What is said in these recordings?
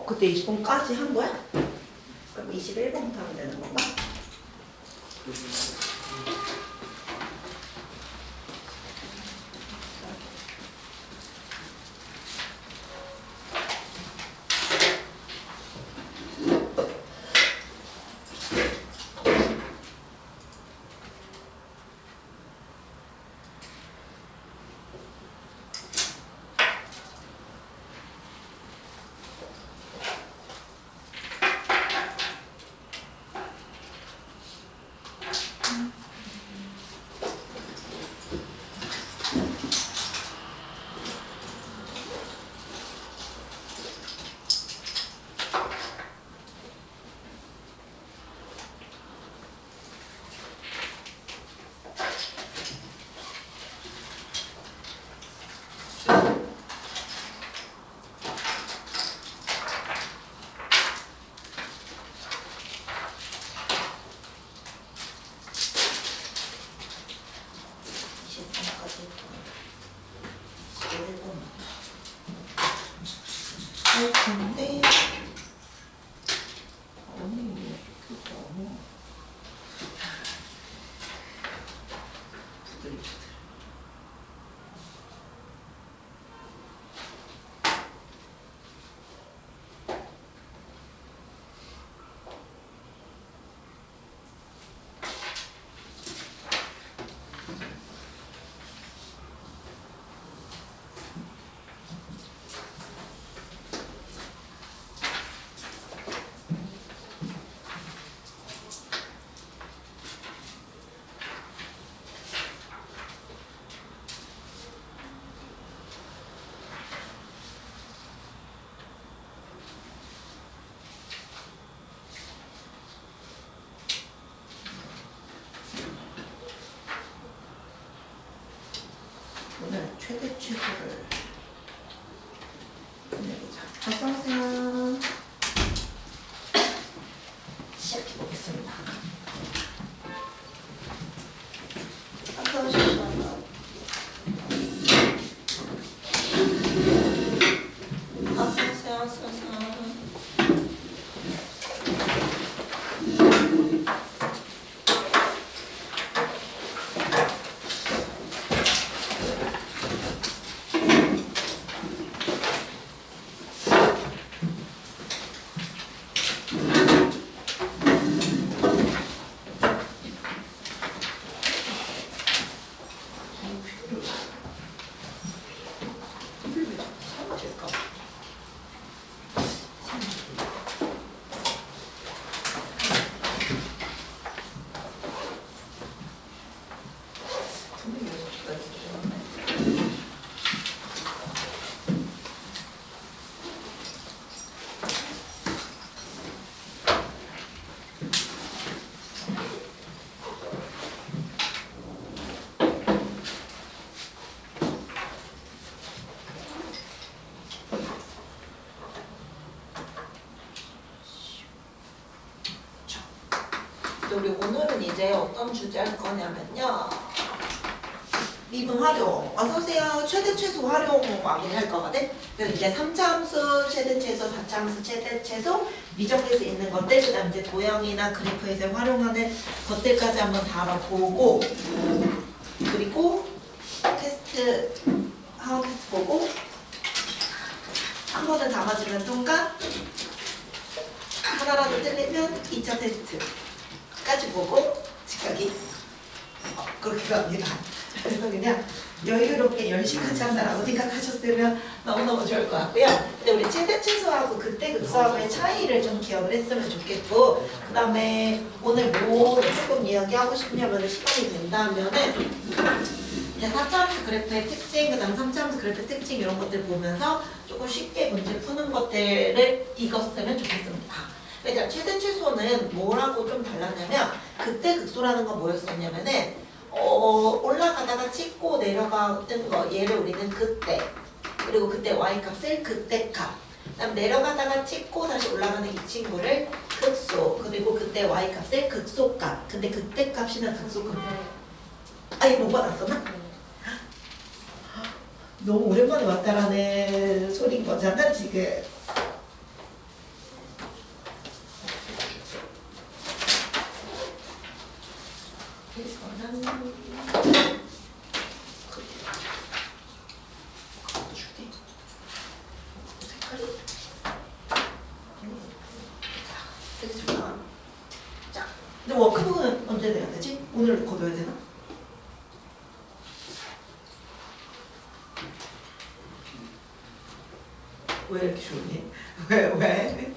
그때 20번까지 한 거야? 그럼 21번부터 하면 되는 건가? 근데 오늘 최대 최소를 보내보자. 어서오세요. 시작해보겠습니다. 어서오십시오. 어서오세요. 어서오세요. 우리 오늘은 이제 어떤 주제 할 거냐면요. 미분 활용. 어서오세요. 최대 최소 활용 왕의를 할 거거든. 그래서 이제 3차 함수 최대 최소, 4차 함수 최대 최소, 미적일 수 있는 것들, 그 다음 이제 도형이나 그래프에서 활용하는 것들까지 한번 다 알아보고, 그리고 테스트, 하원 테스트 보고, 한 번은 다 맞으면 통과, 하나라도 틀리면 2차 테스트. 까지 보고 직각이 그렇게 갑니다. 그래서 그냥 여유롭게 10시까지 한다라고 생각하셨으면 너무너무 좋을 것 같고요. 근데 우리 최대 최소하고 그때 극소하고의 차이를 좀 기억을 했으면 좋겠고, 그 다음에 오늘 뭐 조금 이야기하고 싶냐면 시간이 된다면은 4차 함수 그래프의 특징, 그 다음 3차 함수 그래프의 특징 이런 것들 보면서 조금 쉽게 문제 푸는 것들을 읽었으면 좋겠습니다. 자, 최대 최소는 뭐라고 좀 달랐냐면 그때 극소라는 건 뭐였었냐면은 올라가다가 찍고 내려가는 거, 얘를 우리는 그때, 그리고 그때 y값을 그때 값, 그다음 내려가다가 찍고 다시 올라가는 이 친구를 극소, 그리고 그때 y값을 극소값. 근데 그때 값이나 극소값 아니 못 받았었나? 너무 오랜만에 왔다라는 소리인 거잖아 지금. 언제 내야 되지? 오늘 거둬야 되나? 왜 이렇게 조용해? 왜?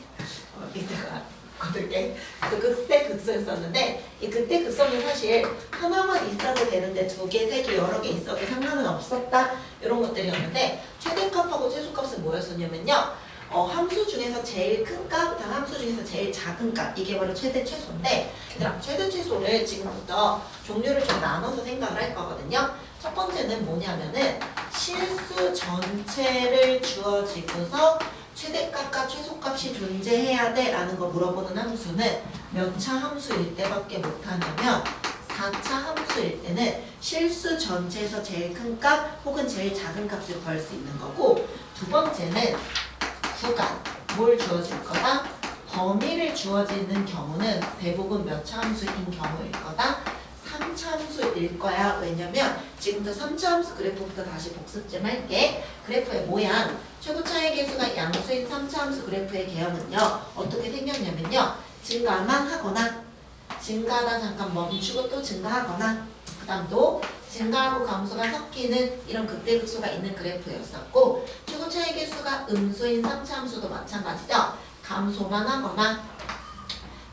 이따가 거둘게. 그 그때 극소를 썼는데 이 그때 극소는 사실 하나만 있어도 되는데 2개, 3개, 여러 개 있어도 상관은 없었다 이런 것들이었는데 최대값하고 최소값은 뭐였었냐면요. 함수 중에서 제일 큰 값, 다음 함수 중에서 제일 작은 값 이게 바로 최대 최소인데 얘들아 최대 최소를 지금부터 종류를 좀 나눠서 생각을 할 거거든요. 첫 번째는 뭐냐면은 실수 전체를 주어지고서 최대값과 최소값이 존재해야 돼 라는 거 물어보는 함수는 몇 차 함수일 때밖에 못하냐면 4차 함수일 때는 실수 전체에서 제일 큰 값 혹은 제일 작은 값을 구할 수 있는 거고 두 번째는 구간, 뭘 주어질 거다? 범위를 주어지는 경우는 대부분 몇 차 함수인 경우일 거다? 3차 함수일 거야. 왜냐면 지금부터 3차 함수 그래프부터 다시 복습 좀 할게. 그래프의 모양, 최고차의 개수가 양수인 3차 함수 그래프의 개형은요. 어떻게 생겼냐면요. 증가만 하거나 증가하다 잠깐 멈추고 또 증가하거나 그 다음 또 증가하고 감소가 섞이는 이런 극대극소가 있는 그래프였었고 최고차의 개수가 음수인 3차 함수도 마찬가지죠. 감소만 하거나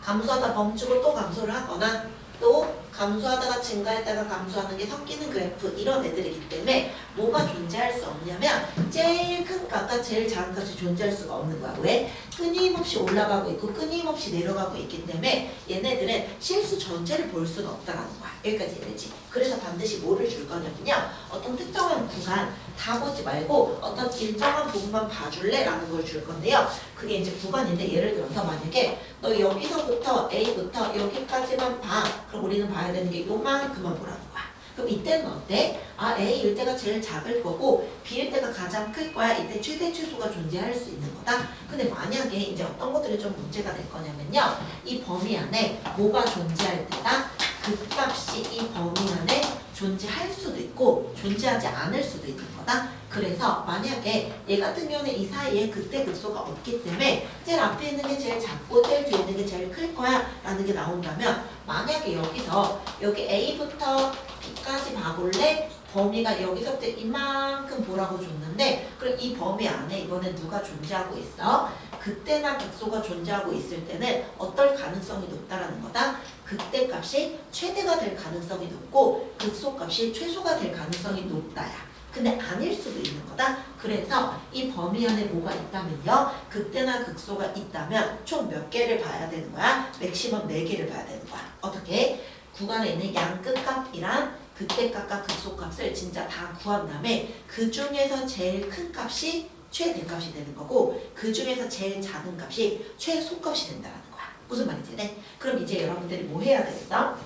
감소하다 멈추고 또 감소를 하거나 또 감소하다가 증가했다가 감소하는 게 섞이는 그래프 이런 애들이기 때문에 뭐가 존재할 수 없냐면 제일 큰 값과 제일 작은 값이 존재할 수가 없는 거야. 왜? 끊임없이 올라가고 있고 끊임없이 내려가고 있기 때문에 얘네들은 실수 전체를 볼 수는 없다라는 거야. 여기까지 이해되지? 그래서 반드시 뭐를 줄 거냐면요. 어떤 특정한 구간 다 보지 말고 어떤 일정한 부분만 봐줄래? 라는 걸 줄 건데요. 그게 이제 구간인데 예를 들어서 만약에 너 여기서부터 A부터 여기까지만 봐. 그럼 우리는 봐야 되는 게 요만큼만 보라는 거야. 그럼 이때는 어때? 아 A일 때가 제일 작을 거고 B일 때가 가장 클 거야. 이때 최대 최소가 존재할 수 있는 거다. 근데 만약에 이제 어떤 것들이 좀 문제가 될 거냐면요. 이 범위 안에 뭐가 존재할 때다? 그 값이 이 범위 안에 존재할 수도 있고 존재하지 않을 수도 있는 거다. 그래서 만약에 얘 같은 경우는 이 사이에 그때 극소가 없기 때문에 제일 앞에 있는 게 제일 작고 제일 뒤에 있는 게 제일 클 거야 라는 게 나온다면 만약에 여기서 여기 A부터 B까지 봐볼래? 범위가 여기서부터 이만큼 보라고 줬는데 그럼 이 범위 안에 이번엔 누가 존재하고 있어? 그때나 극소가 존재하고 있을 때는 어떨 가능성이 높다라는 거다? 그때 값이 최대가 될 가능성이 높고 극소 값이 최소가 될 가능성이 높다야. 근데 아닐 수도 있는 거다. 그래서 이 범위 안에 뭐가 있다면요. 그때나 극소가 있다면 총 몇 개를 봐야 되는 거야? 맥시멈 4개를 봐야 되는 거야. 어떻게? 구간에 있는 양끝값이랑 그때값과 극소값을 진짜 다 구한 다음에 그 중에서 제일 큰 값이 최대값이 되는 거고 그 중에서 제일 작은 값이 최소값이 된다는 거야. 무슨 말인지 네? 그럼 이제 여러분들이 뭐 해야 되겠어?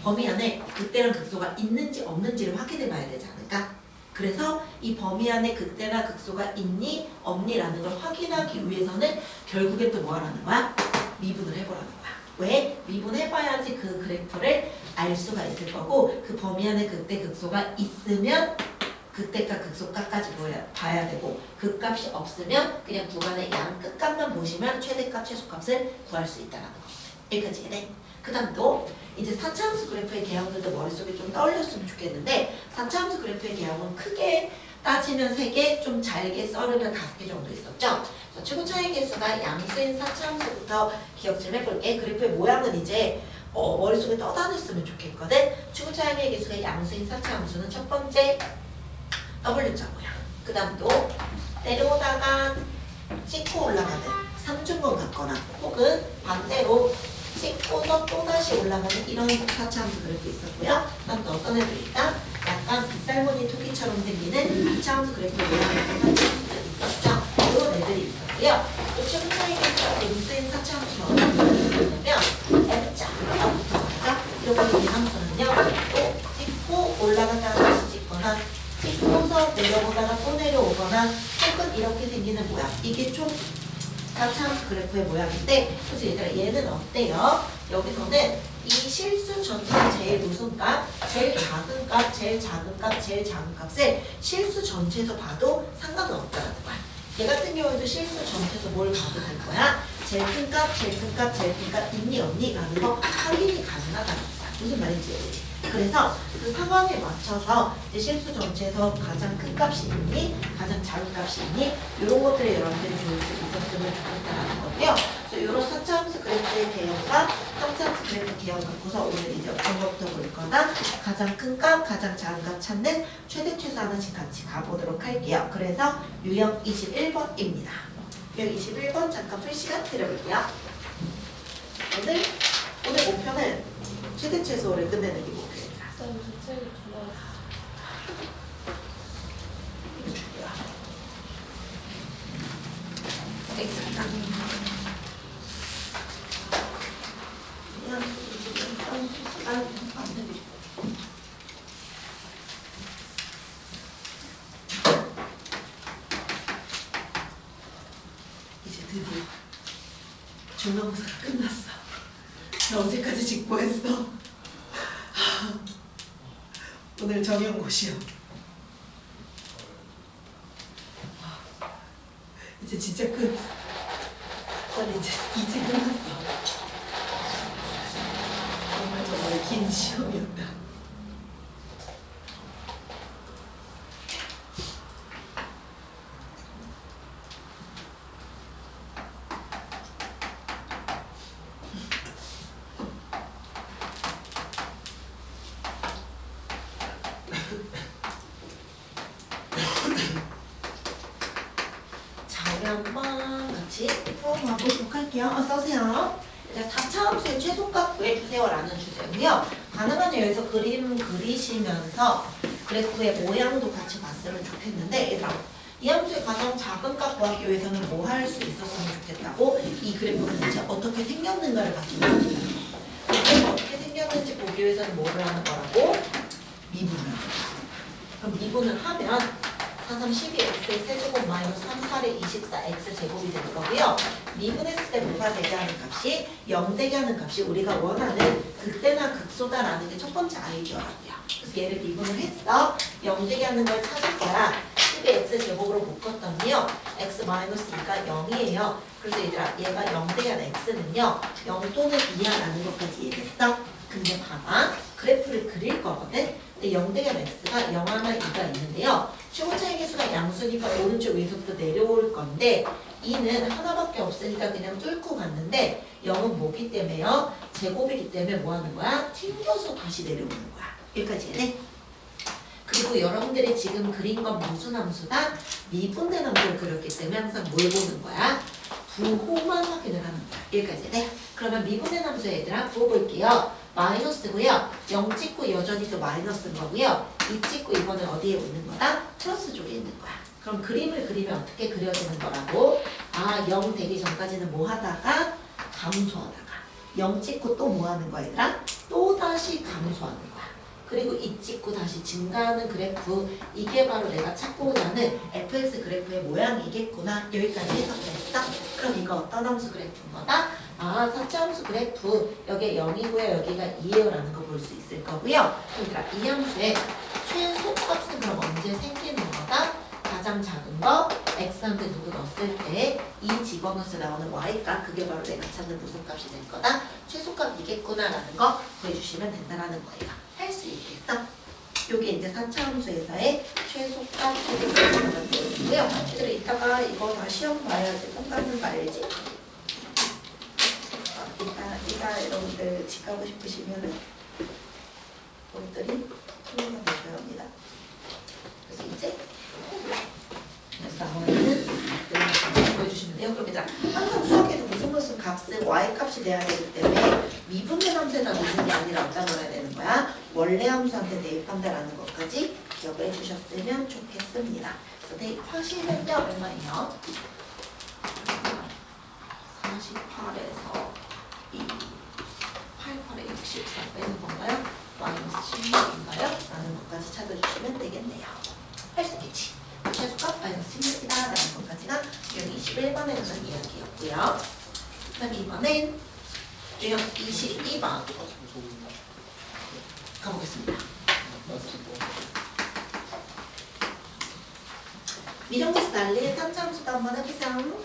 범위 안에 그때랑 극소가 있는지 없는지를 확인해 봐야 되지 않을까? 그래서 이 범위 안에 그때나 극소가 있니 없니라는 걸 확인하기 위해서는 결국엔 또 뭐 하라는 거야? 미분을 해보라는 거야. 왜? 미분해봐야지 그 그래프를 알 수가 있을 거고 그 범위 안에 그때 극소가 있으면 그때값 극소값까지 봐야 되고 그 값이 없으면 그냥 구간의 양 끝값만 보시면 최대값 최소값을 구할 수 있다는 거. 여기까지 이해돼? 그 다음 또 이제 4차 함수 그래프의 개형들도 머릿속에 좀 떠올렸으면 좋겠는데 4차 함수 그래프의 개형은 크게 따지면 3개, 좀 잘게 썰으면 5개 정도 있었죠. 최고차의 개수가 양수인 4차 함수부터 기억 좀 해볼게. 그래프의 모양은 이제 머릿속에 떠다녔으면 좋겠거든. 최고차의 개수가 양수인 4차 함수는 첫 번째 W자 모양. 그 다음 또 내려오다가 찍고 올라가는 삼중건 같거나 혹은 반대로 찍고서 또다시 올라가는 이런 4차 함수 그래프 있었고요. 그다음 또 어떤 애들이 있다? 약간 빗살무늬 토끼처럼 생기는 2차 함수 그래프 모양의 4차 함수들이 있었죠. 이런 애들이 있었고요. 또 최고차의 개수가 음수인 4차 함수는 어떤 애들이 있었냐면 M자부터 가죠. 이렇게 이 함수는요. 또 찍고 올라갔다가 다시 찍거나 찍고서 내려오다가 또 내려오거나 혹은 이렇게 생기는 모양. 이게 총 4차 함수 그래프의 모양인데 그래서 얘들아 얘는 어때요? 여기서는 이 실수 전체의 제일 무슨 값? 제일 작은 값, 제일 작은 값, 제일 작은 값을 실수 전체에서 봐도 상관은 없다는 거야. 얘 같은 경우에도 실수 전체에서 뭘 봐도 될 거야? 제일 큰 값, 제일 큰 값, 제일 큰 값 있니 없니? 라는 거 확인이 가능하다는 거야. 무슨 말인지 알지? 그래서 그 상황에 맞춰서 이제 실수 전체에서 가장 큰 값이 있니? 가장 작은 값이 있니? 이런 것들을 여러분들이 배울 수 있었으면 좋겠다라는 거고요. 그래서 이런 4차 함수 그래프의 개형과 3차 함수 그래프 개형 갖고서 오늘 이제 어떤 것부터 볼 거나 가장 큰 값, 가장 작은 값 찾는 최대 최소 하나씩 같이 가보도록 할게요. 그래서 유형 21번입니다. 유형 21번 잠깐 풀 시간 드려볼게요. 오늘 목표는 최대 최소를 끝내는 게 목표입니다. 이거 줄게요. X입니다. 그냥 안 되죠. 이제 드디어 중간고사가 끝났어. 나 어제까지 직보했어. 오늘 정형고시요. 이제 진짜 끝. 아니 이제 끝났어. 정말 긴 시험이었다. 한번 같이 풀어보도록 할게요. 써세요. 이제 4차 함수의 최소값 구해주세요 라는 주제고요. 가능하면 여기서 그림 그리시면서 그래프의 모양도 같이 봤으면 좋겠는데 얘들아 이 함수의 가장 작은 값 구하기 위해서는 뭐 할 수 있었으면 좋겠다고? 이 그래프가 대체 어떻게 생겼는가를 봤으면 좋겠다. 그래서 어떻게 생겼는지 보기 위해서는 뭐를 하는 거라고? 미분을 하는 거야. 그럼 미분을 하면 4, 3, 12, x의 세제곱 마이너스 3, 8의 24, x 제곱이 되는 거고요. 미분했을 때 뭐가 되게 하는 값이 0 되게 하는 값이 우리가 원하는 극대나 극소다라는 게 첫 번째 아이디어라고요. 그래서 얘를 미분을 했어. 0 되게 하는 걸 찾을 거야. 12 x 제곱으로 묶었더니요. x 마이너스 2가 0이에요. 그래서 얘들아 얘가 0 되게 하는 x는요. 0 또는 2야라는 것까지 이해됐어? 근데 봐봐. 그래프를 그릴 거거든. 근데 0 되게 하는 x가 0 하나 2가 있는데요. 최고차의 개수가 양수니까 오른쪽 위에서부터 내려올 건데 2는 하나밖에 없으니까 그냥 뚫고 갔는데 0은 뭐기 때문에요? 제곱이기 때문에 뭐 하는 거야? 튕겨서 다시 내려오는 거야. 여기까지 이해돼? 그리고 여러분들이 지금 그린 건 무슨 함수다? 미분된 함수를 그렸기 때문에 항상 뭘 보는 거야? 부호만 확인을 하는 거야. 여기까지 이해돼? 그러면 미분된 함수 얘들아 부어볼게요. 마이너스고요. 0 찍고 여전히 또 마이너스인 거고요. 2 찍고 이거는 어디에 있는 거다? 플러스 쪽에 있는 거야. 그럼 그림을 그리면 어떻게 그려지는 거라고? 0 되기 전까지는 뭐 하다가? 감소하다가. 0 찍고 또 뭐 하는 거야 얘들아? 또 다시 감소하는 거야. 그리고 2 찍고 다시 증가하는 그래프. 이게 바로 내가 찾고자 하는 fx 그래프의 모양이겠구나. 여기까지 해석됐어? 그럼 이거 어떤 함수 그래프인 거다? 4차 함수 그래프. 여기에 0이고요. 여기가 2예요 라는 거 볼 수 있을 거고요. 그러니까 이 함수의 최소값은 그럼 언제 생기는 거다? 가장 작은 거 x한테 누구 넣었을 때 이 집어넣어서 나오는 y값 그게 바로 내가 찾는 무슨 값이 될 거다? 최소값이겠구나 라는 거 구해주시면 된다라는 거예요. 할 수 있겠어? 요게 이제 4차 함수에서의 최소값, 최소값을 보여주고요. 얘들아 이따가 이거 다 시험 봐야지. 공간은 봐야지. 이따 여러분들 집 가고 싶으시면은 여러분들이 통화가 되셔야 합니다. 그래서 이제 나머지는 보여주시면 돼요. 그럼 일단 항상 수학에서 무슨 값은 y값이 돼야 되기 때문에 미분된 함수에다 놓는 게 아니라 어디다 넣어야 되는 거야? 원래 함수한테 대입한다라는 것까지 기억을 해주셨으면 좋겠습니다. 그래서 대입하시면요 얼마예요? 48에서 88에 64 빼는 건가요? 마이너스 16인가요? 라는 것까지 찾아주시면 되겠네요. 할 수 있겠지? 최소값 마이너스 16이다 라는 것까지가 유형 21번에 대한 이야기였고요. 그럼 이번엔 유형 22번 가보겠습니다. 미정계수 난리 3차 함수도 한번 해보세요.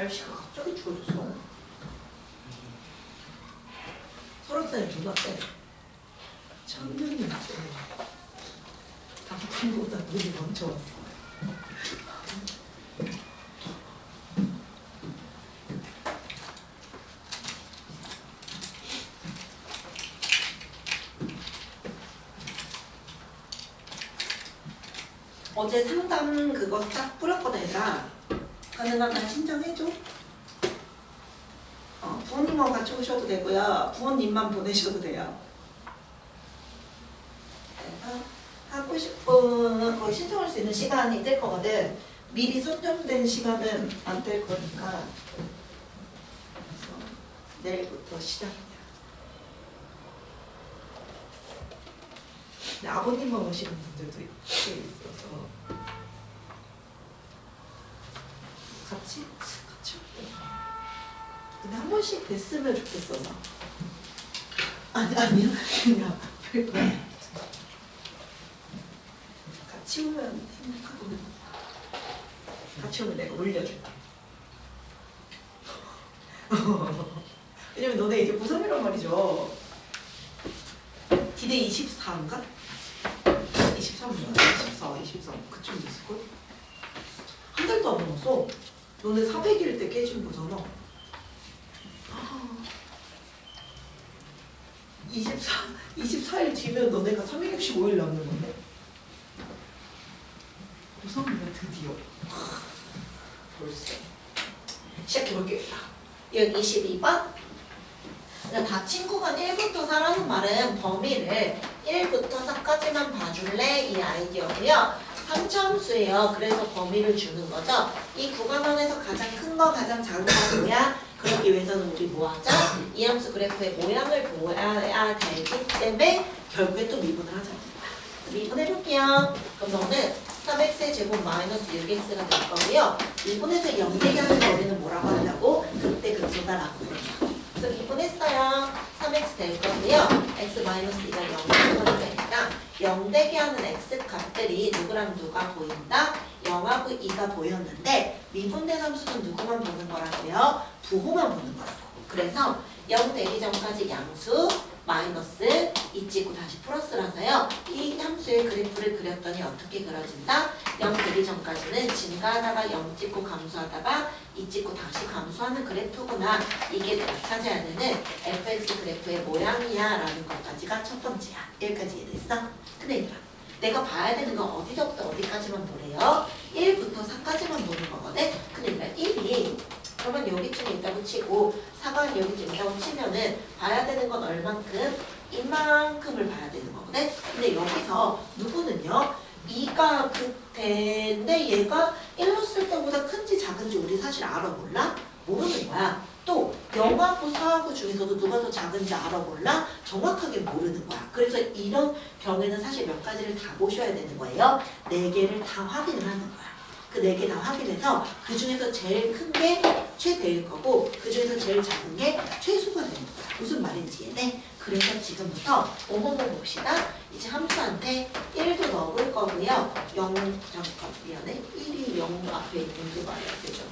날씨가 갑자기 추워졌어. 설악산이 존나 세. 천년이 세. 당신보다 눈이 먼저 왔어. 어제 상담 그거 딱 뿌렸거든 얘들아. 가능하면 신청해줘. 부모님하고 같이 오셔도 되고요. 부모님만 보내셔도 돼요. 그래서 하고 싶은 거기 신청할 수 있는 시간이 될 거거든. 미리 선정된 시간은 안 될 거니까. 그래서 내일부터 시작이야. 근데 아버님만 오시는 분들도 있어서 같이 올게요. 근데 한 번씩 뵀으면 좋겠어서. 아니야 그냥 별거야. 같이 오면 행복하거든. 같이 오면 내가 올려줄게. 왜냐면 너네 이제 고3이란 말이죠. 디데이 24인가? 23인가? 24 그쯤 됐을걸? 한 달도 안 넘었어. 너네 400일 때 깨진 거잖아. 24일 뒤면 너네가 365일 남는 건데. 고3이면 드디어. 벌써. 시작해볼게요. 여기 22번. 다 친구가 1부터 4라는 말은 범위를 1부터 4까지만 봐줄래? 이 아이디어고요. 3차함수예요. 그래서 범위를 주는 거죠. 이 구간 안에서 가장 큰 거, 가장 작은 거 뭐야? 그러기 위해서는 우리 뭐 하자? 이 함수 그래프의 모양을 보아야 되기 때문에 결국에 또 미분을 하자. 미분해볼게요. 그럼 너는 3x의 제곱 마이너스 6x가 될 거고요. 미분해서 0 대기하는 거리는 뭐라고 한다고? 그때 극소다라고 부른다. 그래서 미분했어요. 3x 될 거고요. x 마이너스 2가 0이 되니까 0 대기하는 x 값들이 누구랑 누가 보인다? 0하고 2가 보였는데 미분된 함수는 누구만 보는 거라고요? 부호만 보는 거라고. 그래서 0 되기 전까지 양수 마이너스 2 찍고 다시 플러스라서요. 이 함수의 그래프를 그렸더니 어떻게 그려진다? 0 되기 전까지는 증가하다가 0 찍고 감소하다가 2 찍고 다시 감소하는 그래프구나. 이게 내가 찾아야 되는 fx 그래프의 모양이야 라는 것까지가 첫 번째야. 여기까지 이해됐어? 근데 얘들아, 내가 봐야 되는 건 어디서부터 어디까지만 보래요? 1부터 4까지만 보는 거거든? 근데 얘들아 1이 그러면 여기쯤에 있다고 치고 4가 여기쯤에 있다고 치면은 봐야 되는 건 얼만큼? 이만큼을 봐야 되는 거거든? 근데 여기서 누구는요? 2가 극대인데 얘가 1로 쓸 때보다 큰지 작은지 우리 사실 알아 몰라? 모르는 거야. 또 0하고 4하고 중에서도 누가 더 작은지 알아 몰라? 정확하게 모르는 거야. 그래서 이런 경우에는 사실 몇 가지를 다 보셔야 되는 거예요. 4개를 다 확인을 하는 거야. 그 4개 다 확인해서 그 중에서 제일 큰 게 최대일 거고 그 중에서 제일 작은 게 최소가 되는 거야. 무슨 말인지 이해돼? 그래서 지금부터 오모모 봅시다. 이제 함수한테 1도 넣어볼 거고요. 0, 잠깐 미안해. 1이 0 앞에 있는 게 말이야. 되죠?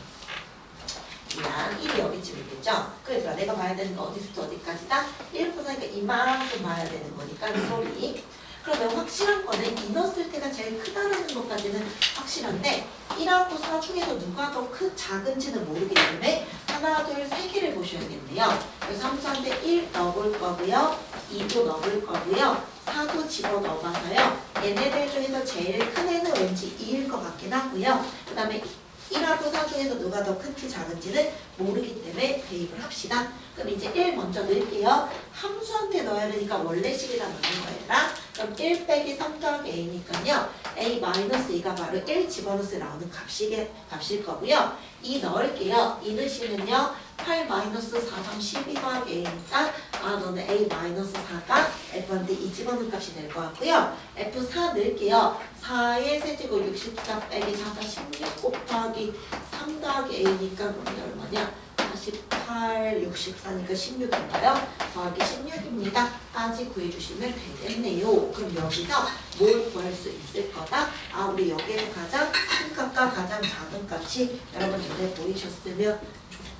미안. 1이 여기쯤 있겠죠? 그래서 내가 봐야 되는 거 어디서부터 어디까지다? 1부터 하니까 이만큼 봐야 되는 거니까 이 소리. 그러면 확실한 거는 이 넣었을 때가 제일 크다는 것까지는 확실한데 1하고 4 중에서 누가 더 작은지는 모르기 때문에 하나, 둘, 세 개를 보셔야겠네요. 그래서 함수한테 1 넣어볼 거고요. 2도 넣어볼 거고요. 4도 집어넣어봐서요. 얘네들 중에서 제일 큰 애는 왠지 2일 것 같긴 하고요. 그 다음에 1하고 4 중에서 누가 더 큰지 작은지는 모르기 때문에 대입을 합시다. 그럼 이제 1 먼저 넣을게요. 함수한테 넣어야 되니까 원래식에다 넣는 거예요. 그럼 1 빼기 3 더하기 a니까요. a 마이너스 2가 바로 1 집어넣어서 나오는 값일 거고요. 2 넣을게요. 2 넣으시면요. 8 마이너스 4, 3, 12 더하기 a니까 너는 a 마이너스 4가 f한테 2 집어넣은 값이 될 것 같고요. f4 넣을게요. 4의 세제곱 64 빼기 4가 16 곱하기 3 더하기 a니까 그게 얼마냐? 48, 64니까 16인가요? 더하기 16입니다. 까지 구해주시면 되겠네요. 그럼 여기서 뭘 구할 수 있을 거다? 우리 여기에서 가장 큰 값과 가장 작은 값이 여러분 눈에 보이셨으면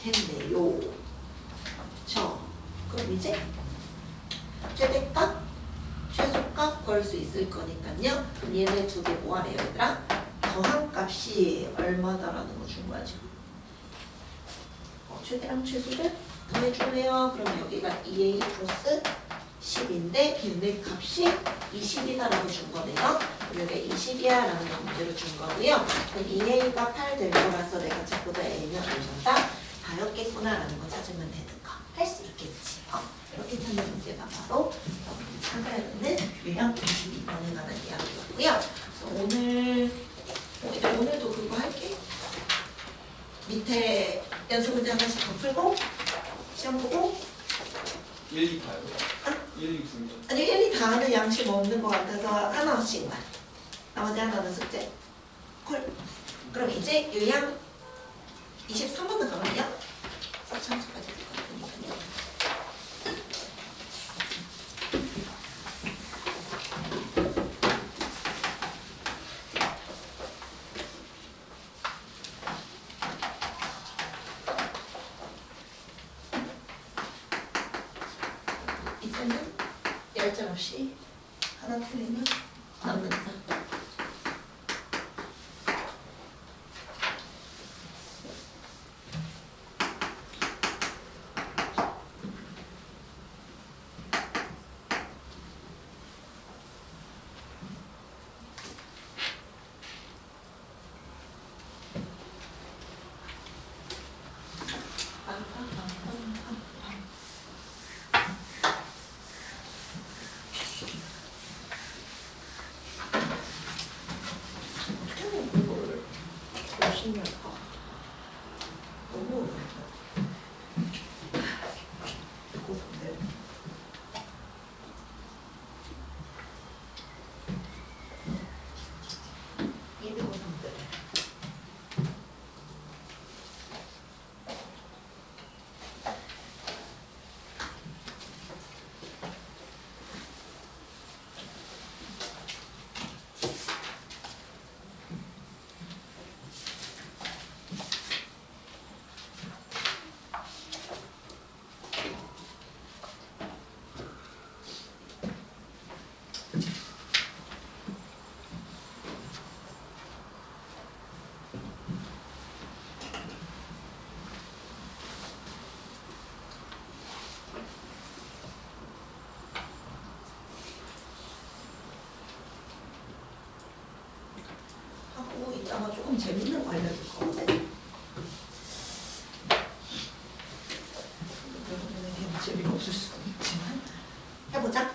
텐데요. 그럼 이제 최대값, 최소값 구할 수 있을 거니까요. 그럼 얘네 두 개 뭐하래요 얘들아? 더한 값이 얼마다라는 거 준 거야 지금. 최대랑 최소를 더해주네요. 그럼 여기가 2a 플러스 10인데 얘네 값이 20이다라고 준 거네요. 그럼 여기 20이야 라는 거 문제로 준 거고요. 그럼 2a가 8 될 거라서 내가 자꾸도 a는 얼마다 4였겠구나 라는 거 찾으면 되는 거. 할 수 있겠지. 이렇게 찾는 문제가 바로 찾아야 되는 유형 22번에 관한 이야기였고요. 오늘도 그거 할게. 밑에 연습 문제 하나씩 더 풀고 시험 보고 1, 2 봐요. 1, 2 분명. 아니 1, 2 다 하는 양심 없는 것 같아서 하나씩만 나머지 하나는 숙제 콜. 그럼 이제 유형 23번은 가면요 싹 참수까지 될 것 같으니까요. 이제는 열정 없이 하나 틀리면 남는다. 너무 고소한데. 입이 고소한데. 하고 이따가 조금 재밌는 거 알려줄 거거든. 여러분에게 재미가 없을 수도 있지만 해보자.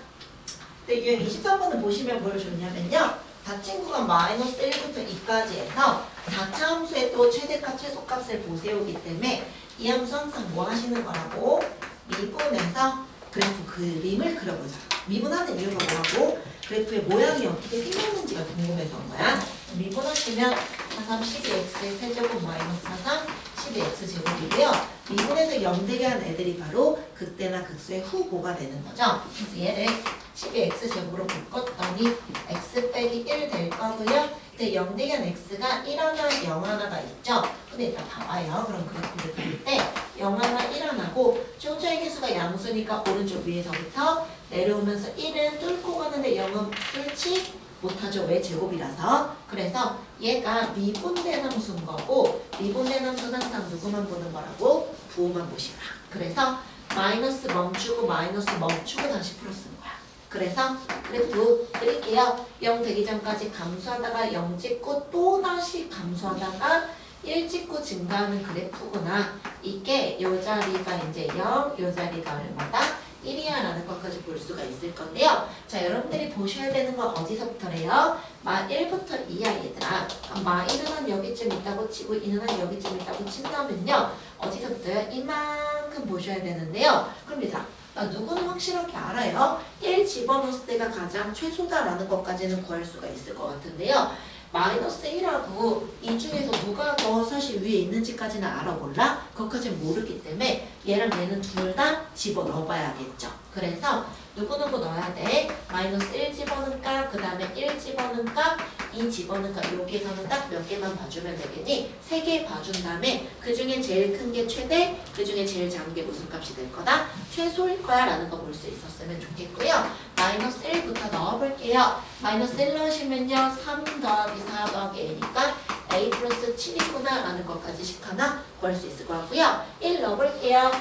근데 유형 23번을 보시면 뭘 줬냐면요. 닫힌 구간 마이너스 1부터 2까지 해서 4차 함수의 또 최대값, 최소값을 보세요기 때문에 이 함수 항상 뭐 하시는 거라고? 미분해서 그래프 그림을 그려보자. 미분하는 이유가 뭐라고? 그래프의 모양이 어떻게 생겼는지가 궁금해서 온 거야. 미분하시면 4, 3, 12x의 세제곱 마이너스 4, 3, 12x 제곱이고요. 미분에서 0 되게 한 애들이 바로 극대나 극소의 후보가 되는 거죠. 그래서 얘를 12x 제곱으로 바꿨더니 x 빼기 1 될 거고요. 근데 0 되게 한 x가 1 하나, 0 하나가 있죠. 근데 일단 봐봐요. 그럼 그래프를 그릴 때 0 하나, 1 하나고 최고차의 개수가 양수니까 오른쪽 위에서부터 내려오면서 1은 뚫고 가는데 0은 뚫지 못하죠. 왜? 제곱이라서. 그래서 얘가 미분된 함수인 거고 미분된 함수는 항상 누구만 보는 거라고? 부호만 보시라. 그래서 마이너스 멈추고 마이너스 멈추고 다시 플러스인 거야. 그래서 그래프 그릴게요. 0 되기 전까지 감소하다가 0 찍고 또 다시 감소하다가 1 찍고 증가하는 그래프구나. 이게 요 자리가 이제 0, 요 자리가 얼마다? 1이야 라는 것까지 볼 수가 있을 건데요. 자, 여러분들이 보셔야 되는 건 어디서부터래요? 마 1부터 2야 얘들아. 마 1은 한 여기쯤 있다고 치고 2는 한 여기쯤 있다고 친다면요. 어디서부터요? 이만큼 보셔야 되는데요. 그럼 얘들아, 누구는 확실하게 알아요? 1 집어넣었을 때가 가장 최소다라는 것까지는 구할 수가 있을 것 같은데요. 마이너스 1하고 이 중에서 누가 더 사실 위에 있는지까지는 알아 몰라? 그것까지는 모르기 때문에 얘랑 얘는 둘 다 집어넣어봐야겠죠. 그래서 누구누구 넣어야 돼? 마이너스 1 집어넣은 값, 그 다음에 1 집어넣은 값, 2 집어넣은 값. 여기에서는 딱 몇 개만 봐주면 되겠니? 3개 봐준 다음에 그 중에 제일 큰 게 최대, 그 중에 제일 작은 게 무슨 값이 될 거다? 최소일 거야 라는 거 볼 수 있었으면 좋겠고요. 마이너스 1부터 넣어볼게요. 마이너스 1 넣으시면요. 3 더하기 4 더하기 a니까 a 플러스 7이구나 라는 것까지 하나 구할 수 있을 것 같고요. 1 넣어볼게요.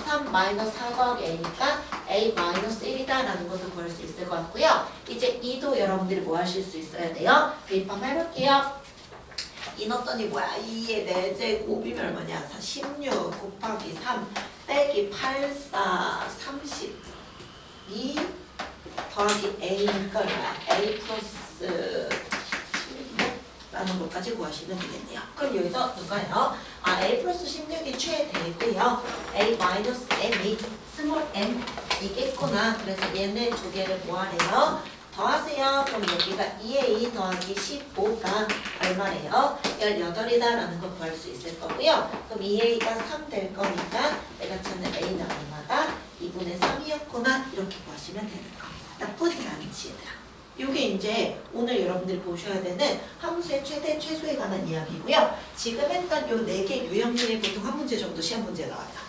3 마이너스 4 더하기 a니까 a 마이너스 1이다 라는 것도 구할 수 있을 것 같고요. 이제 2도 여러분들이 뭐 하실 수 있어야 돼요? 대입함 해볼게요. 2 넣었더니 뭐야? 2의 4제곱이면 얼마냐? 16 곱하기 3 빼기 8, 4, 32 더하기 a니까 얼마야? a 플러스 16라는 것까지 구하시면 되겠네요. 그럼 여기서 누가요? a 플러스 16이 최대고요. a 마이너스 m이 스몰 m이겠구나. 그래서 얘네 두 개를 뭐하래요? 더하세요. 그럼 여기가 2a 더하기 15가 얼마래요? 18이다 라는 거 구할 수 있을 거고요. 그럼 2a가 3 될 거니까 내가 찾는 a는 얼마다? 2분의 3이었구나. 이렇게 구하시면 되는 거. 나쁘지 않지 얘들아. 요게 이제 오늘 여러분들이 보셔야 되는 함수의 최대, 최소에 관한 이야기고요. 지금 했던 요 4개 유형 중에 보통 한 문제 정도 시험 문제 나와요.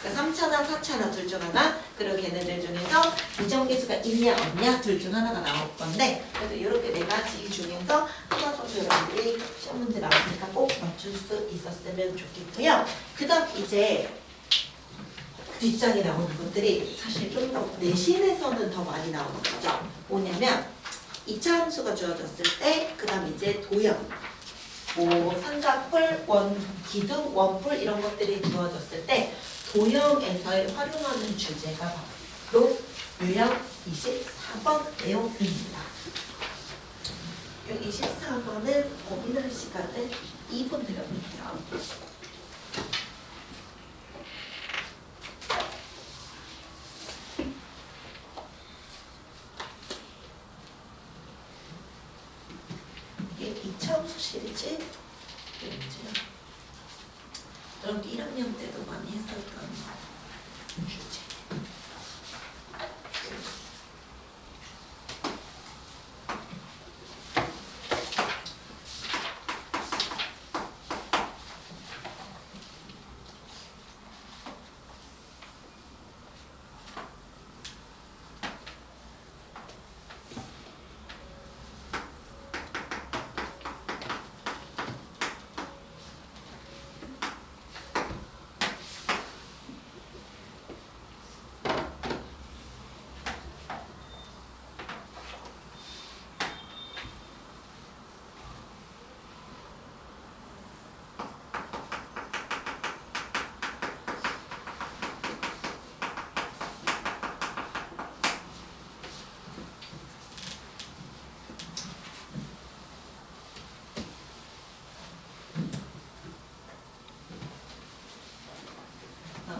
그러니까 3차나 4차나 둘 중 하나, 그리고 걔네들 중에서 이정계수가 있냐 없냐 둘 중 하나가 나올 건데, 그래도 이렇게 4가지 중에서 하나 정도 여러분들이 시험 문제 나오니까 꼭 맞출 수 있었으면 좋겠고요. 그 다음 이제 뒷장에 나오는 것들이 사실 좀 더 내신에서는 더 많이 나오는 거죠. 뭐냐면 2차 함수가 주어졌을 때, 그 다음 이제 도형, 뭐 삼각풀, 기둥, 원풀 이런 것들이 주어졌을 때 도형에서 활용하는 주제가 바로 유형 24번 내용입니다. 이 24번은 고민할 시간은 2분 드려볼게요. 이게 2차 함수 시리즈 그럼 1학년 때도 많이 했었던 주제.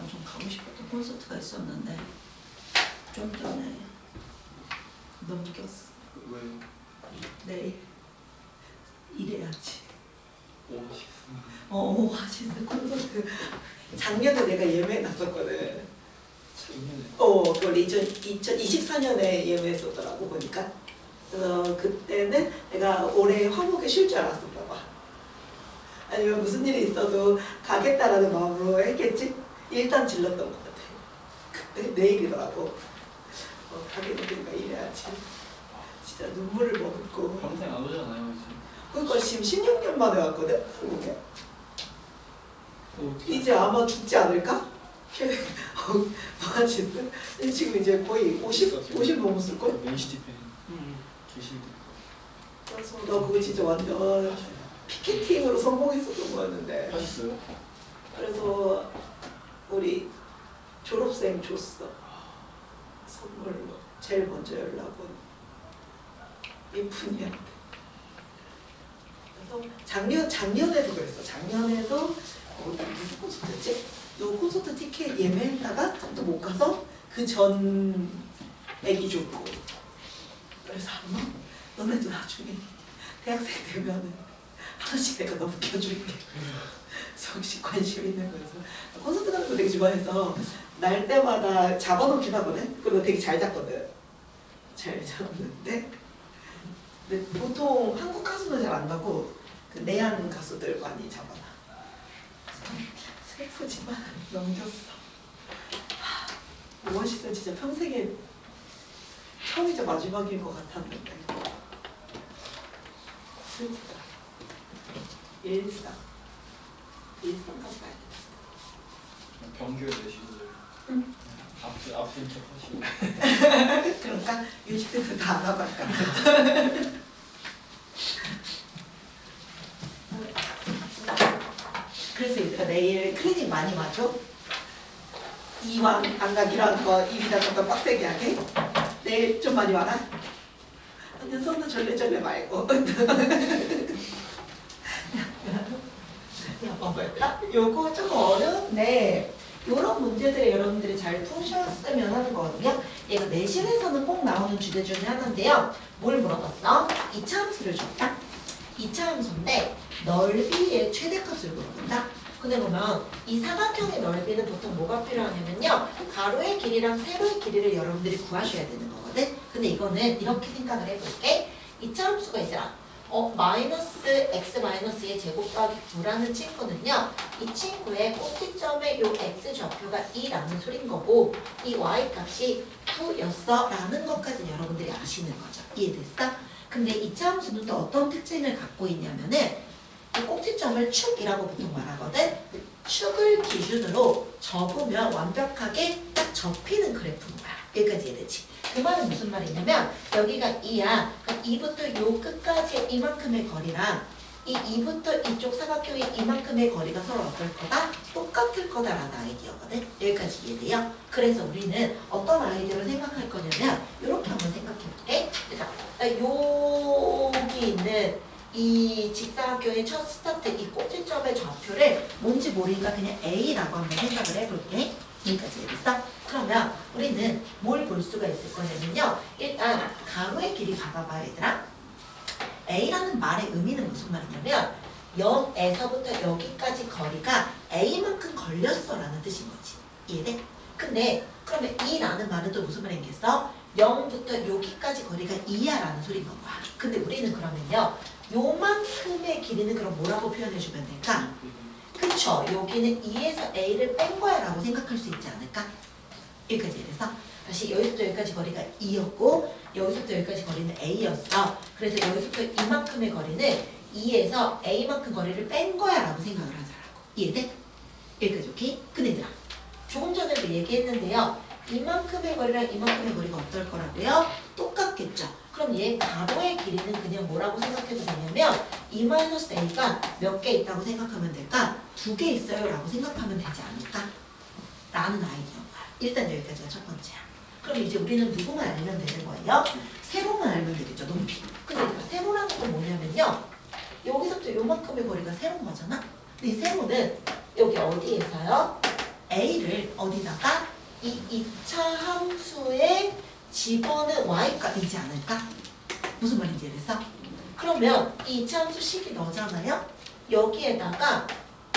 좀 가고 싶었던 콘서트가 있었는데 좀 전에 넘겼어. 왜요? 내일 일해야지. 오, 오아시스 콘서트 작년에 내가 예매해놨었거든. 작년에. 그걸 2024년에 예매했었더라고 보니까. 그래서 그때는 내가 올해 화목에 쉴 줄 알았었나 봐. 아니면 무슨 일이 있어도 가겠다라는 마음으로 했겠지? 일단 질렀던 것 같아. 그때 내일이더라고. 가게 되니까 일해야지. 진짜 눈물을 머금고. 평생 안 오잖아요, 이제. 그러니까 지금 16년 만에 왔거든, 한국에. 어떻게? 이제 아마 죽지 않을까? 뭐하지? 지금 이제 거의 50 넘었을걸? 맨시티 팬 계실 때. 그래서 나 그거 진짜 완전 피켓팅으로 성공했었던 거였는데. 하셨어요? 그래서 우리 졸업생 줬어. 선물로. 제일 먼저 연락 온 이분이한테. 그래서 작년에도 그랬어. 작년에도 무슨 콘서트였지? 누구 콘서트 티켓 예매했다가 또 못 가서 그 전 애기 줬고. 그래서 아마 너네도 나중에 대학생 되면은 하나씩 내가 넘겨줄게. 혹시 관심 있는 거여서 콘서트 가는 거 되게 좋아해서 날 때마다 잡아놓긴 하거든. 그리고 되게 잘 잡거든. 잘 잡는데 근데 보통 한국 가수는 잘 안 가고 그 내한 가수들 많이 잡아놔. 슬프지만 넘겼어. 5월시즌 진짜 평생에 처음이자 마지막인 것 같았는데 슬프다. 일상 가봐야 경주에 내시고 응. 앞선 척 하시고 그러니까 유식들은 다 알아볼까. 그래서 얘들아 내일 클리닉 많이 와줘? 이왕 안 가기로 한 거 입이다 조금 빡세게 하게. 내일 좀 많이 와라. 근데 손도 절레절레 말고. 요거 좀 어려운데 이런 문제들을 여러분들이 잘 푸셨으면 하는 거거든요. 얘가 내신에서는 꼭 나오는 주제 중에 하나인데요. 뭘 물어봤어? 2차 함수를 줬다. 2차 함수인데 넓이의 최대값을 물어본다. 근데 보면 이 사각형의 넓이는 보통 뭐가 필요하냐면요. 가로의 길이랑 세로의 길이를 여러분들이 구하셔야 되는 거거든. 근데 이거는 이렇게 생각을 해볼게. 2차 함수가 있어라. 마이너스 x 마이너스 2의 제곱 더하기 9라는 친구는요. 이 친구의 꼭지점의 요 x 좌표가 2라는 소린 거고 이 y 값이 9였어 라는 것까지 여러분들이 아시는 거죠. 이해됐어? 근데 2차 함수는 또 어떤 특징을 갖고 있냐면은 이 꼭지점을 축이라고 보통 말하거든. 축을 기준으로 접으면 완벽하게 딱 접히는 그래프인 거야. 여기까지 이해되지? 그 말은 무슨 말이냐면 여기가 2야. 그럼 2부터 요 끝까지 이만큼의 거리랑 이 2부터 이쪽 사각형의 이만큼의 거리가 서로 어떨 거다? 똑같을 거다라는 아이디어거든. 여기까지 이해돼요? 그래서 우리는 어떤 아이디어를 생각할 거냐면 이렇게 한번 생각해볼게. 여기 있는 이 직사각형의 첫 스타트 이 꼭지점의 좌표를 뭔지 모르니까 그냥 A라고 한번 생각을 해볼게. 여기까지 이해됐어? 그러면 우리는 뭘 볼 수가 있을 거냐면요. 일단 가로의 길이 가봐봐 얘들아. A라는 말의 의미는 무슨 말이냐면 0에서부터 여기까지 거리가 A만큼 걸렸어 라는 뜻인 거지. 이해돼? 근데 그러면 2라는 말은 또 무슨 말이겠어? 0부터 여기까지 거리가 2야 라는 소리인 거야. 근데 우리는 그러면요. 요만큼의 길이는 그럼 뭐라고 표현해주면 될까? 그쵸? 여기는 2에서 A를 뺀 거야 라고 생각할 수 있지 않을까? 여기까지 이래서 다시 여기서부터 여기까지 거리가 2였고 여기서부터 여기까지 거리는 A였어. 그래서 여기서부터 이만큼의 거리는 2에서 A만큼 거리를 뺀 거야 라고 생각을 하자라고. 이해돼? 여기까지 오케이? 근데 얘들아 조금 전에도 얘기했는데요. 이만큼의 거리랑 이만큼의 거리가 어떨 거라고요? 똑같겠죠? 그럼 얘 가로의 길이는 그냥 뭐라고 생각해도 되냐면 2-a가 몇 개 있다고 생각하면 될까? 2개 있어요 라고 생각하면 되지 않을까? 라는 아이디어인 거야. 일단 여기까지가 첫 번째야. 그럼 이제 우리는 누구만 알면 되는 거예요? 세로만 알면 되겠죠, 높이. 근데 세로라는 건 뭐냐면요. 여기서부터 요만큼의 거리가 세로인 거잖아? 근데 이 세로는 여기 어디에서요? A를 어디다가 이 2차 함수에 집어는 y값이지 않을까? 무슨 말인지 이해됐어? 그러면 이 2차 함수 식이 너잖아요? 여기에다가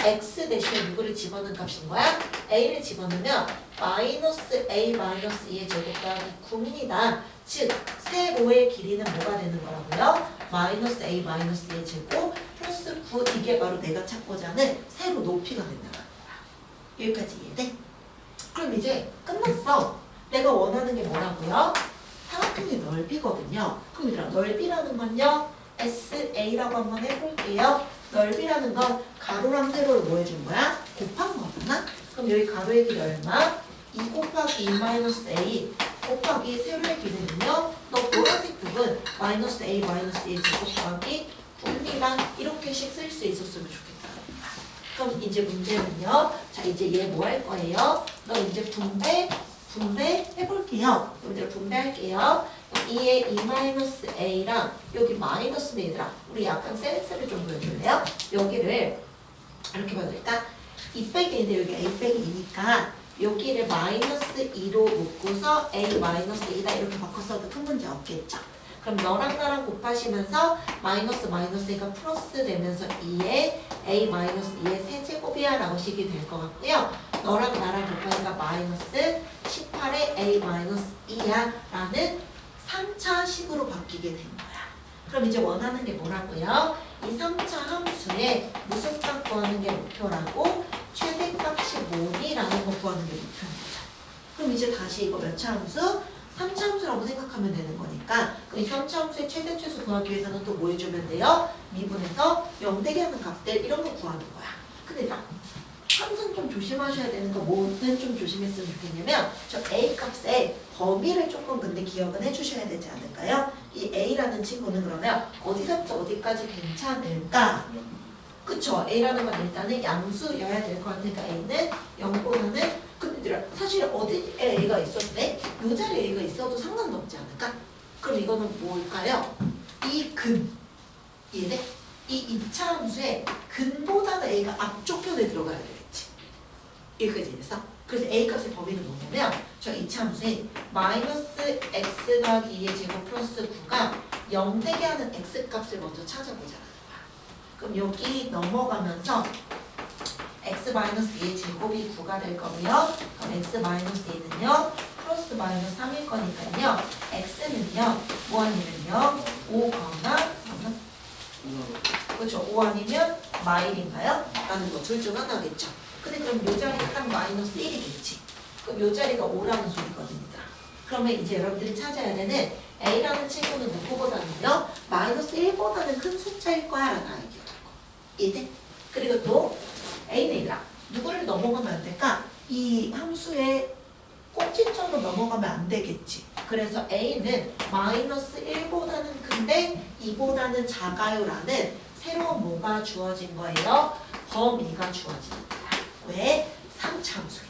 x 대신에 누구를 집어넣은 값인 거야? a를 집어넣으면 마이너스 a 마이너스 2의 제곱 더하기 9입니다. 즉 세로의 길이는 뭐가 되는 거라고요? 마이너스 a 마이너스 2의 제곱 플러스 9 이게 바로 내가 찾고자 하는 세로 높이가 된다는 거야. 여기까지 이해돼? 그럼 이제 끝났어. 내가 원하는 게 뭐라고요? 사각형의 넓이거든요. 그럼 얘들아 넓이라는 건요. SA라고 한번 해볼게요. 넓이라는 건 가로랑 세로를 뭐 해준 거야? 곱한 거잖아? 그럼 여기 가로의 길이 얼마? 2 곱하기 2-A 곱하기 세로의 길이는요. 너 보라색 부분 마이너스 A 마이너스 2 제곱 더하기 9입니다. 이렇게씩 쓸 수 있었으면 좋겠다. 그럼 이제 문제는요. 자 이제 얘 뭐 할 거예요? 너 이제 분배 해볼게요. 여러분들 분배할게요. 2의 2-a랑 여기 마이너스네 얘들아. 우리 약간 센스를 좀 보여줄래요? 여기를 이렇게 봐도 될까? 2 빼기 2인데 여기 a 빼기 2니까 여기를 마이너스 2로 묶고서 a 마이너스 2다 이렇게 바꿨어도 큰 문제 없겠죠? 그럼 너랑 나랑 곱하시면서 마이너스 마이너스가 플러스 되면서 2에 a 마이너스 2의 세제곱이야 라고 식이 될 것 같고요. 너랑 나랑 곱하니까 마이너스 18에 a 마이너스 2야 라는 3차 식으로 바뀌게 된 거야. 그럼 이제 원하는 게 뭐라고요? 이 3차 함수에 무슨 값 구하는 게 목표라고? 최대값이 뭐니라는 거 구하는 게 목표인 거죠. 그럼 이제 다시 이거 몇 차 함수? 3차 함수라고 생각하면 되는 거니까 그럼 이 3차 함수의 최대 최소 구하기 위해서는 또 뭐 해주면 돼요? 미분해서 0되게 하는 값들 이런 거 구하는 거야. 근데 나 항상 좀 조심하셔야 되는 거 뭐는 좀 조심했으면 좋겠냐면 저 A 값의 범위를 조금 근데 기억은 해주셔야 되지 않을까요? 이 A라는 친구는 그러면 어디서부터 어디까지 괜찮을까? 그쵸? A라는 건 일단은 양수여야 될 것 같으니까 A는 0보다는 근데 사실 어디에 A가 있었대? 요 자리에 A가 있어도 상관은 없지 않을까? 그럼 이거는 뭘까요? 이 근 이해돼? 이 2차 함수에 근보다는 A가 앞쪽 편에 들어가야 되겠지. 여기까지 이해됐어? 그래서 A 값의 범위는 뭐냐면 저 2차 함수에 마이너스 x 더하기 2의 제곱 플러스 9가 0되게 하는 x 값을 먼저 찾아보자는 거야. 그럼 여기 넘어가면서 x 마이너스 2의 제곱이 9가 될 거고요. 그럼 x 마이너스 2는요 플러스 마이너스 3일 거니까요. x는요 뭐 아니면요 5, 그렇죠. 5 아니면 마일인가요? 라는 거 둘 중 하나겠죠. 근데 그럼 요 자리가 딱 마이너스 1이겠지. 그럼 요 자리가 5라는 소리거든요. 그러면 이제 여러분들이 찾아야 되는 A라는 친구는 누구보다는요? 마이너스 1보다는 큰 숫자일 거야 라는 아이디어라고. 이해돼? 그리고 또 A는 1라. 누구를 넘어가면 안 될까? 이 함수의 꼭지점으로 넘어가면 안 되겠지. 그래서 A는 마이너스 1보다는 큰데 2보다는 작아요 라는 새로운 뭐가 주어진 거예요? 범위가 주어지는 거야. 왜? 3차 함수기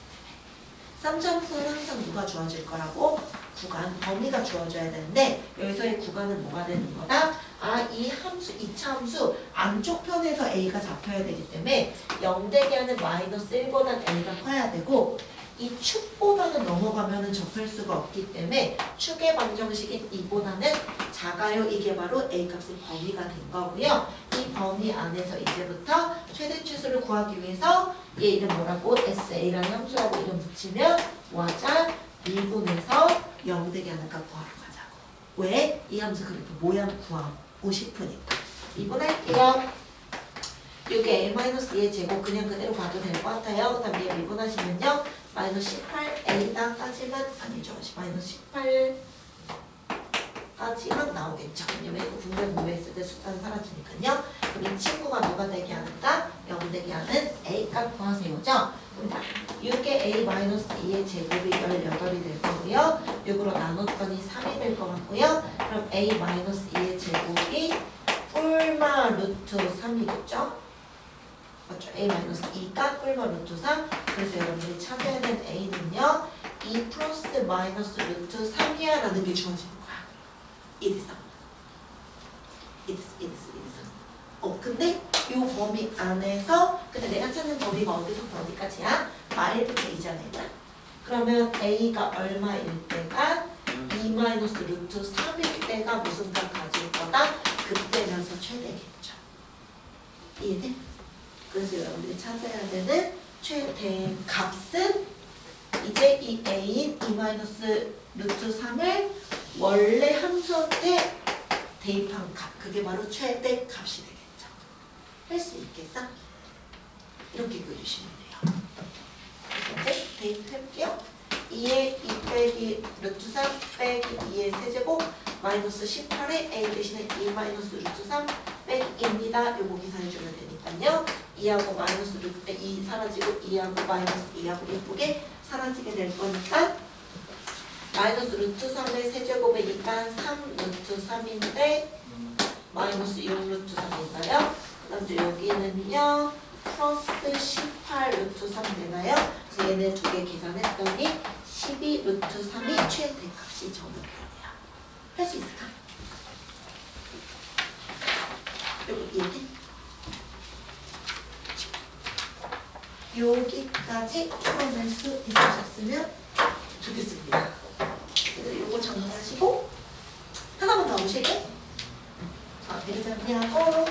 때문에. 3차 함수는 항상 누가 주어질 거라고? 구간, 범위가 주어져야 되는데 여기서의 구간은 뭐가 되는 거다? 아, 이 함수, 2차 함수 안쪽 편에서 A가 잡혀야 되기 때문에 0되게 하는 마이너스 1보다는 A가 커야 되고 이 축보다는 넘어가면 접할 수가 없기 때문에 축의 방정식인 2보다는 작아요. 이게 바로 A값의 범위가 된 거고요. 이 범위 안에서 이제부터 최대 최소를 구하기 위해서 얘 이름 뭐라고? SA라는 함수라고 이름 붙이면 뭐하자? 미분해서 0되게 하는 값 구하러 가자고. 왜? 이 함수 그래도 모양 구하고 싶으니까. 미분할게요. 이게 A-2의 제곱 그냥 그대로 봐도 될 것 같아요. 그 다음에 얘 미분하시면요. 마이너스 18A다까지만 아니죠. 마이너스 18까지만 나오겠죠. 왜냐면 이거 분명 무했을 때 숫자는 사라지니까요. 그럼 이 친구가 뭐가 되게 하는가? 0 되게 하는 A 값 구하세요죠. 6의 A-2의 제곱이 18이 될 거고요. 6으로 나눴더니 3이 될 것 같고요. 그럼 A-2의 제곱이 뿔마 루트 3이겠죠? 맞죠? A-2가 뿔마 루트 3. 그래서 여러분들이 찾아야 되는 A는요. 2 플러스 마이너스 루트 3이야 라는 게 주어지는 거야. 이랬어. 근데 이 범위 안에서 근데 내가 찾는 범위가 어디서부터 어디까지야? 마일부터 이잖아요. 그러면 A가 얼마일 때가 2 마이너스 루트 3일 때가 무슨 값 가질 거다? 그때면서 최대겠죠. 이해돼? 그래서 여러분들이 찾아야 되는 최대 값은 이제 이 A인 2 마이너스 루트 3을 원래 함수한테 대입한 값. 그게 바로 최대 값이 되겠죠. 할 수 있겠어? 이렇게 그려주시면 돼요. 이제 대입할게요. 2의 2 빼기 루트 3 빼기 2의 세제곱 마이너스 18에 A 대신에 2 마이너스 루트 3 빼기 2입니다. 요거 계산해주면 되니까요. 2하고 마이너스 루트 2 사라지고 2하고 마이너스 2하고 예쁘게 사라지게 될 거니까 마이너스 루트 3의 세제곱이니까 3 루트 3인데 마이너스 6 루트 3인가요? 그 다음 여기는요 플러스 18 루트 3 되나요? 그래서 얘네 두 개 계산했더니 12 루트 3이 최대값이 정답이야. 할 수 있을까? 여기 이해돼? 여기까지 풀어낼 수 있으셨으면 좋겠습니다. 그래서 요거 정리하시고 하나만 더 50에 어떻게 잡냐고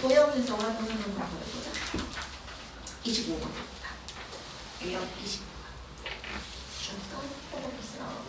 도형에서 활용하는 거 보여보자. 25번입니다. 유형 25번. 좀 써보겠어.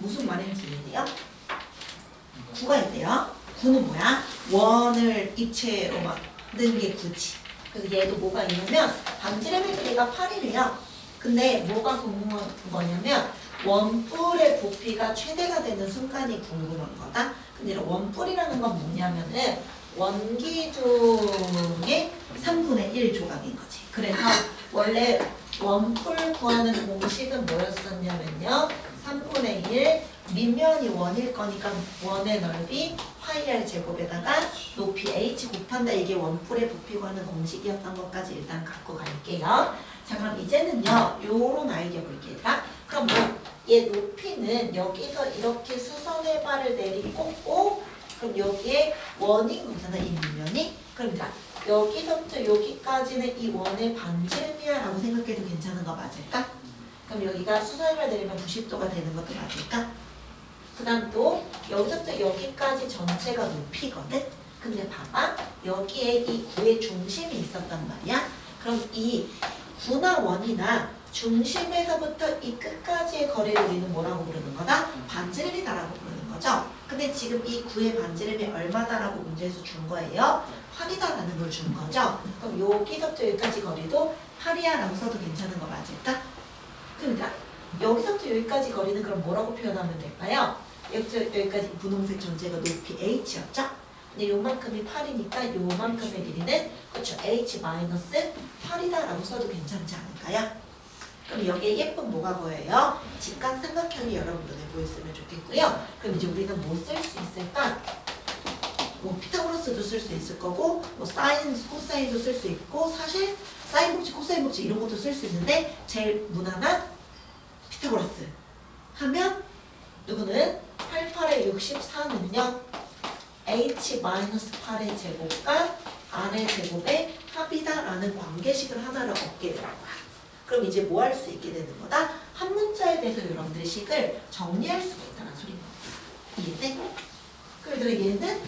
무슨 말인지 이해돼요? 9가 있대요. 9는 뭐야? 원을 입체로 만든 게 9지. 그래서 얘도 뭐가 있냐면 반지름의 길이가 8이래요. 근데 뭐가 궁금한 거냐면 원뿔의 부피가 최대가 되는 순간이 궁금한 거다. 근데 이런 원뿔이라는 건 뭐냐면은 원기 중에 3분의 1 조각인 거지. 그래서 원래 원뿔 구하는 공식은 뭐였었냐면요. 3분의 1 밑면이 원일 거니까 원의 넓이 파이r 제곱에다가 높이 h 곱한다. 이게 원뿔의 부피 구하는 공식이었던 것까지 일단 갖고 갈게요. 자, 그럼 이제는요. 요런 아이디어 볼게요. 그럼 얘 높이는 여기서 이렇게 수선의 발을 내리꽂고 그럼 여기에 원인 거잖아. 이 밑면이. 그럼 자, 여기서부터 여기까지는 이 원의 반지름이야 라고 생각해도 괜찮은 거 맞을까? 그럼 여기가 수선의 발 내리면 90도가 되는 것도 맞을까? 그 다음 또 여기서부터 여기까지 전체가 높이거든? 근데 봐봐. 여기에 이 구의 중심이 있었단 말이야. 그럼 이 구나 원이나 중심에서부터 이 끝까지의 거리를 우리는 뭐라고 부르는 거다? 반지름이다라고 부르는 거죠. 근데 지금 이 구의 반지름이 얼마다라고 문제에서 준 거예요? 8이다라는 걸 준 거죠. 그럼 여기서부터 여기까지 거리도 8이야라고 써도 괜찮은 거 맞을까? 그러니까 여기서부터 여기까지 거리는 그럼 뭐라고 표현하면 될까요? 여기서 여기까지 분홍색 전체가 높이 h였죠? 근데 요만큼이 8이니까 요만큼의 길이는 그렇죠. h-8이다라고 써도 괜찮지 않을까요? 그럼 여기에 예쁜 뭐가 보여요? 직각삼각형이 여러분 눈에 보였으면 좋겠고요. 그럼 이제 우리는 뭐 쓸 수 있을까? 뭐 피타고라스도 쓸 수 있을 거고 뭐 사인, 코사인도 쓸 수 있고 사실 사인 법칙, 코사인 법칙 이런 것도 쓸 수 있는데 제일 무난한 피타고라스 하면 누구는 88의 64는요 h-8의 제곱과 R의 제곱의 합이다라는 관계식을 하나를 얻게 되는 거야. 그럼 이제 뭐 할 수 있게 되는 거다? 한 문자에 대해서 여러분들의 식을 정리할 수가 있다는 소리인 거야. 이해돼? 그래서 얘는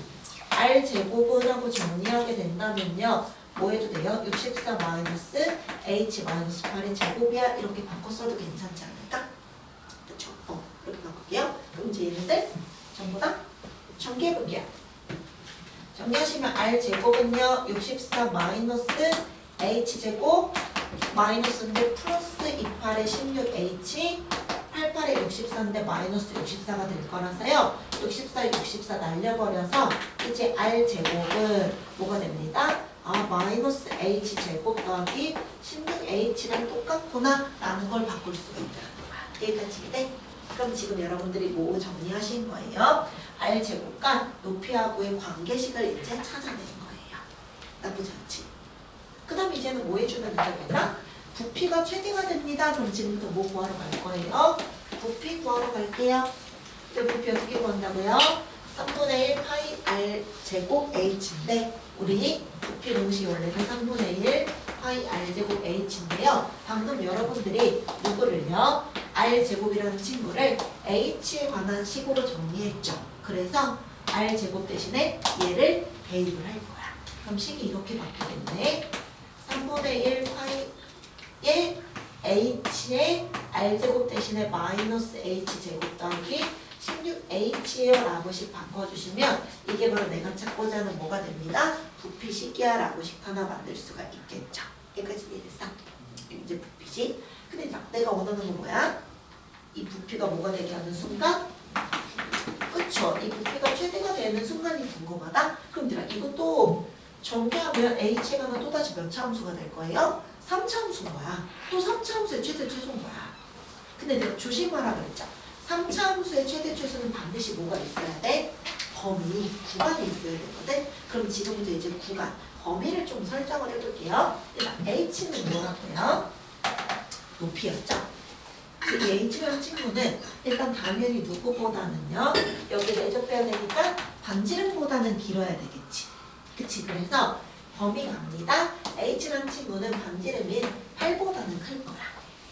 R 제곱을 하고 정리하게 된다면요. 뭐 해도 돼요? 64 마이너스 H 마이너스 8의 제곱이야. 이렇게 바꿔 써도 괜찮지 않을까? 그쵸? 이렇게 바꿀게요. 그럼 이제 얘네들 전부 다 정리해볼게요. 정리하시면 R 제곱은요. 64 마이너스 H 제곱 마이너스인데 플러스 28에 16H 88에 64인데 마이너스 64가 될 거라서요. 64 날려버려서 이제 R 제곱은 뭐가 됩니다? 마이너스 H 제곱 더하기 16H랑 똑같구나 라는 걸 바꿀 수가 있다는 거야. 여기까지 이해? 그럼 지금 여러분들이 뭐 정리하신 거예요? R 제곱과 높이하고의 관계식을 이제 찾아내는 거예요. 나쁘지 않지? 그 다음 이제는 뭐 해주면 된다? 부피가 최대가 됩니다. 그럼 지금부터 뭐 구하러 갈 거예요? 부피 구하러 갈게요. 근데 부피 어떻게 구한다고요? 3분의 1 파이 R 제곱 H인데 우리 부피 공식 원래는 3분의 1 파이 R 제곱 H인데요. 방금 여러분들이 누구를요? R 제곱이라는 친구를 H에 관한 식으로 정리했죠. 그래서 R 제곱 대신에 얘를 대입을 할 거야. 그럼 식이 이렇게 바뀌겠네. 3분의 1 파이의 H의 R제곱 대신에 마이너스 H제곱 더하기 16H예요 라고식 바꿔주시면 이게 바로 내가 찾고자 하는 뭐가 됩니다? 부피식이야 라고식 하나 만들 수가 있겠죠. 여기까지 이해됐어? 이제 부피식. 근데 내가 원하는 건 뭐야? 이 부피가 뭐가 되게 하는 순간? 그쵸? 이 부피가 최대가 되는 순간이 궁금하다? 그럼 내가 이것도 정리하면 H에 관한 또다시 몇 차 함수가 될 거예요? 3차 함수인 거야. 또 3차 함수의 최대 최소인 거야. 근데 내가 조심하라 그랬죠. 3차 함수의 최대 최소는 반드시 뭐가 있어야 돼? 범위, 구간이 있어야 되거든. 그럼 지금부터 이제 구간, 범위를 좀 설정을 해볼게요. 일단 H는 뭐라고요? 높이였죠. 이 H라는 친구는 일단 당연히 누구보다는요. 여기 내접해야 되니까 반지름보다는 길어야 되겠지. 그치? 그래서 범위 갑니다. H라는 친구는 반지름인 8보다는 클 거야.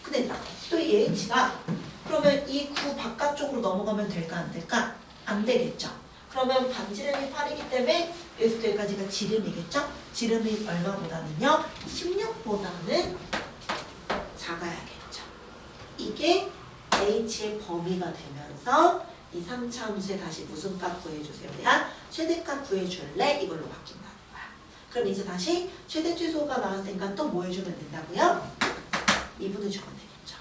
근데 또 이 H가 그러면 이 9 바깥쪽으로 넘어가면 될까 안 될까? 안 되겠죠. 그러면 반지름이 8이기 때문에 여기서 여기까지가 지름이겠죠? 지름이 얼마보다는요? 16보다는 작아야겠죠. 이게 H의 범위가 되면서 이 3차 함수에 다시 무슨 값 구해주세요? 야 최대값 구해줄래? 이걸로 바뀐다는 거야. 그럼 이제 다시 최대 최소가 나왔으니까 또 뭐 해주면 된다고요? 미분해주면 되겠죠.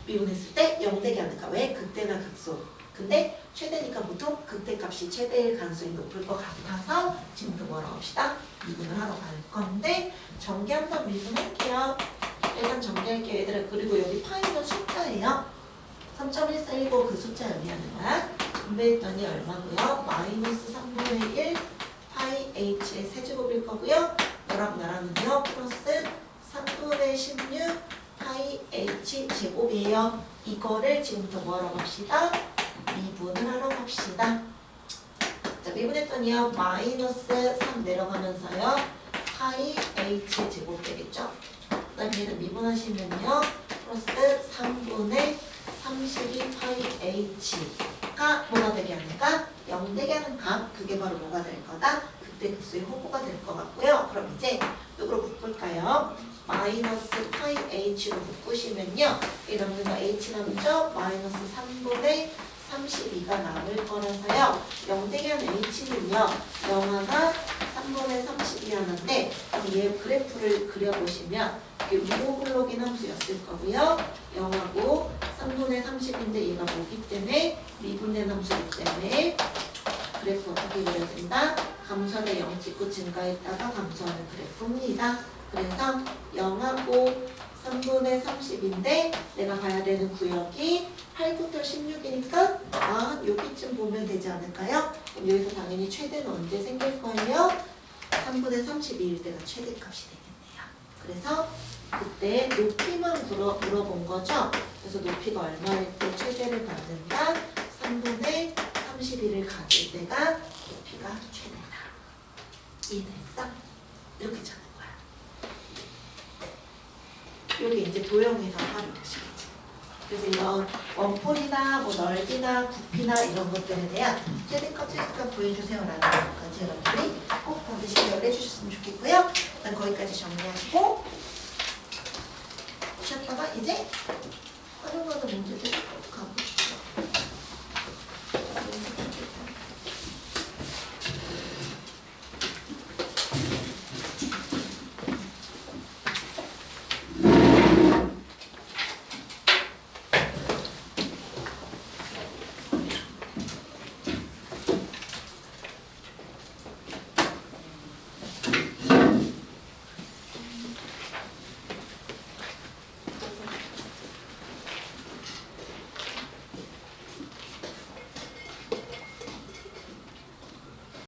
미분했을 때 0 되게 하니까 왜? 극대나 극소. 근데 최대니까 보통 극대값이 최대일 가능성이 높을 것 같아서 지금부터 뭐라고 합시다? 미분을 하러 갈 건데 전개 한번 미분할게요. 일단 정리할게요 얘들아. 그리고 여기 파이는 숫자예요. 3.141고 그 숫자 의미하는 거야. 분배했더니 얼마고요? 마이너스 3분의 1 파이 h의 세제곱일 거고요. 너랑 나랑은요 플러스 3분의 16 파이 h 제곱이에요. 이거를 지금부터 뭐하러 갑시다? 미분을 하러 갑시다. 자, 미분했더니요 마이너스 3 내려가면서요 파이 h 제곱 되겠죠. 그다음 얘는 미분하시면요 플러스 3분의 32 파이 h가 뭐가 되게 하는가? 0 되게 하는 값. 그게 바로 뭐가 될 거다? 그때 극수의 호구가 될 것 같고요. 그럼 이제 누구로 묶을까요? 마이너스 파이 h로 묶으시면요 이 남는 거 h 남죠? 마이너스 3분의 32가 남을 거라서요 0 되게 한 h는요 0하나 3분의 32 하나인데 얘 그래프를 그려보시면 이게 위로 블록인 함수였을 거고요 0하고 3분의 30인데 얘가 뭐기 때문에 미분된 함수이기 때문에 그래프 어떻게 그려야 된다? 감소하다 0 찍고 증가했다가 감소하는 그래프입니다. 그래서 0하고 3분의 30인데 내가 가야 되는 구역이 8부터 16이니까 여기쯤 보면 되지 않을까요? 그럼 여기서 당연히 최대는 언제 생길 거예요? 3분의 32일 때가 최대값이 되겠네요. 그래서 그때 높이만 물어본 거죠. 그래서 높이가 얼마일 때 최대를 갖는다? 3분의 31을 가질 때가 높이가 최대다. 이해됐어? 이렇게 찾는 거야. 여기 이제 도형에서 활용하시겠지. 그래서 이런 원뿔이나 뭐 넓이나 부피나 이런 것들에 대한 최대값, 최소값 구해주세요라는 것까지 여러분들이 꼭 반드시 기억을 해주셨으면 좋겠고요. 일단 거기까지 정리하시고 쉬었다가 이제